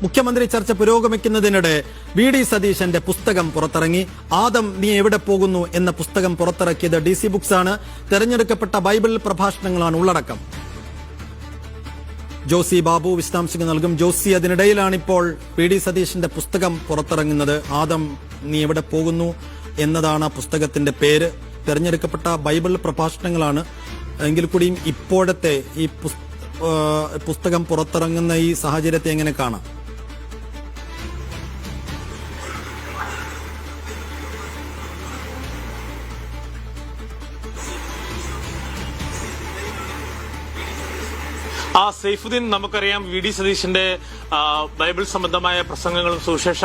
മുഖ്യമന്ത്രി ചർച്ച പുരോഗമിക്കുന്നതിനിടെ വി.ഡി. സതീശന്റെ പുസ്തകം പുറത്തിറങ്ങി. ആദം നീ എവിടെ പോകുന്നു എന്ന പുസ്തകം പുറത്തിറക്കിയത് DC ബുക്സ് ആണ്. തെരഞ്ഞെടുക്കപ്പെട്ട ബൈബിൾ പ്രഭാഷണങ്ങളാണ് ഉള്ളടക്കം. ജോസി ബാബു വിശദാംശങ്ങൾ നൽകും. ജോസി, അതിനിടയിലാണ് ഇപ്പോൾ വി.ഡി. സതീശന്റെ പുസ്തകം പുറത്തിറങ്ങുന്നത്. ആദം നീ എവിടെ പോകുന്നു എന്നതാണ് പുസ്തകത്തിന്റെ പേര്. തെരഞ്ഞെടുക്കപ്പെട്ട ബൈബിൾ പ്രഭാഷണങ്ങളാണ്. എങ്കിൽ കൂടിയും ഇപ്പോഴത്തെ ഈ പുസ്തകം പുറത്തിറങ്ങുന്ന ഈ സാഹചര്യത്തെ എങ്ങനെ കാണാം? സൈഫുദ്ദീൻ, നമുക്കറിയാം വി.ഡി. സതീശന്റെ ബൈബിൾ സംബന്ധമായ പ്രസംഗങ്ങളും സുവിശേഷ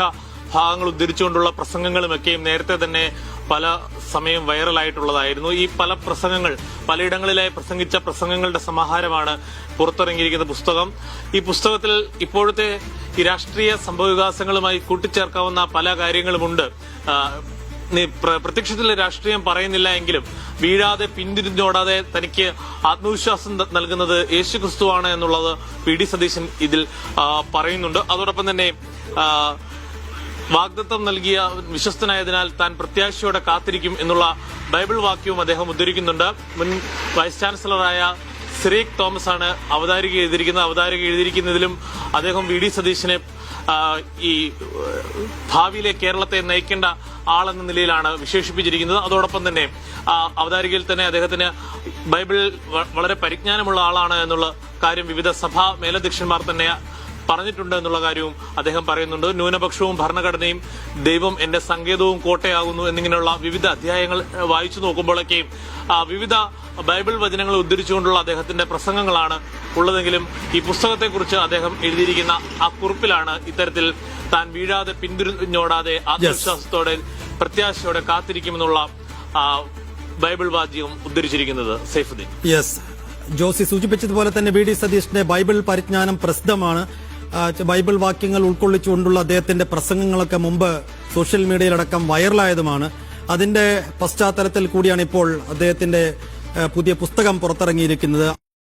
ഭാഗങ്ങൾ ഉദ്ധരിച്ചുകൊണ്ടുള്ള പ്രസംഗങ്ങളുമൊക്കെയും നേരത്തെ തന്നെ പല സമയം വൈറലായിട്ടുള്ളതായിരുന്നു. ഈ പല പ്രസംഗങ്ങൾ പലയിടങ്ങളിലായി പ്രസംഗിച്ച പ്രസംഗങ്ങളുടെ സമാഹാരമാണ് പുറത്തിറങ്ങിയിരിക്കുന്ന പുസ്തകം. ഈ പുസ്തകത്തിൽ ഇപ്പോഴത്തെ ഈ രാഷ്ട്രീയ സംഭവവികാസങ്ങളുമായി കൂട്ടിച്ചേർക്കാവുന്ന പല കാര്യങ്ങളുമുണ്ട്. പ്രത്യക്ഷത്തിൽ രാഷ്ട്രീയം പറയുന്നില്ല എങ്കിലും വീഴാതെ പിന്തിരിഞ്ഞോടാതെ തനിക്ക് ആത്മവിശ്വാസം നൽകുന്നത് യേശുക്രിസ്തുവാണ് എന്നുള്ളത് വി.ഡി. സതീശൻ ഇതിൽ പറയുന്നുണ്ട്. അതോടൊപ്പം തന്നെ വാഗ്ദത്തം നൽകിയ വിശ്വസ്തനായതിനാൽ താൻ പ്രത്യാശയോടെ കാത്തിരിക്കും എന്നുള്ള ബൈബിൾ വാക്യവും അദ്ദേഹം ഉദ്ധരിക്കുന്നുണ്ട്. മുൻ വൈസ് ചാൻസലറായ സിറീക് തോമസ് ആണ് അവതാരിക എഴുതിയിരിക്കുന്നതിലും അദ്ദേഹം വി.ഡി. സതീശനെ ഈ ഭാവിയിലെ കേരളത്തെ നയിക്കേണ്ട ആളെന്ന നിലയിലാണ് വിശേഷിപ്പിച്ചിരിക്കുന്നത്. അതോടൊപ്പം തന്നെ അവതാരികയിൽ തന്നെ അദ്ദേഹത്തിന് ബൈബിൾ വളരെ പരിജ്ഞാനമുള്ള ആളാണ് എന്നുള്ള കാര്യം വിവിധ സഭാ മേലധ്യക്ഷന്മാർ തന്നെ പറഞ്ഞിട്ടുണ്ട് എന്നുള്ള കാര്യവും അദ്ദേഹം പറയുന്നുണ്ട്. ന്യൂനപക്ഷവും ഭരണഘടനയും ദൈവം എന്റെ സങ്കേതവും കോട്ടയാകുന്നു എന്നിങ്ങനെയുള്ള വിവിധ അധ്യായങ്ങൾ വായിച്ചു നോക്കുമ്പോഴൊക്കെയും വിവിധ ബൈബിൾ വചനങ്ങൾ ഉദ്ധരിച്ചുകൊണ്ടുള്ള അദ്ദേഹത്തിന്റെ പ്രസംഗങ്ങളാണ് ഉള്ളതെങ്കിലും ഈ പുസ്തകത്തെക്കുറിച്ച് അദ്ദേഹം എഴുതിയിരിക്കുന്ന ആ കുറിപ്പിലാണ് ഇത്തരത്തിൽ താൻ വീഴാതെ പിന്തിരിഞ്ഞോടാതെ ആത്മവിശ്വാസത്തോടെ പ്രത്യാശയോടെ കാത്തിരിക്കുമെന്നുള്ള ബൈബിൾ വാക്യം ഉദ്ധരിച്ചിരിക്കുന്നത്. സൈഫുദ്ദീൻ. ജോസി സൂചിപ്പിച്ചതുപോലെ തന്നെ വി.ഡി. സതീശന്റെ ബൈബിൾ പരിജ്ഞാനം പ്രസിദ്ധമാണ്. ബൈബിൾ വാക്യങ്ങൾ ഉൾക്കൊള്ളിച്ചുകൊണ്ടുള്ള അദ്ദേഹത്തിന്റെ പ്രസംഗങ്ങളൊക്കെ മുമ്പ് സോഷ്യൽ മീഡിയയിലടക്കം വൈറലായതുമാണ്. അതിന്റെ പശ്ചാത്തലത്തിൽ കൂടിയാണ് ഇപ്പോൾ അദ്ദേഹത്തിന്റെ പുതിയ പുസ്തകം പുറത്തിറങ്ങിയിരിക്കുന്നത്.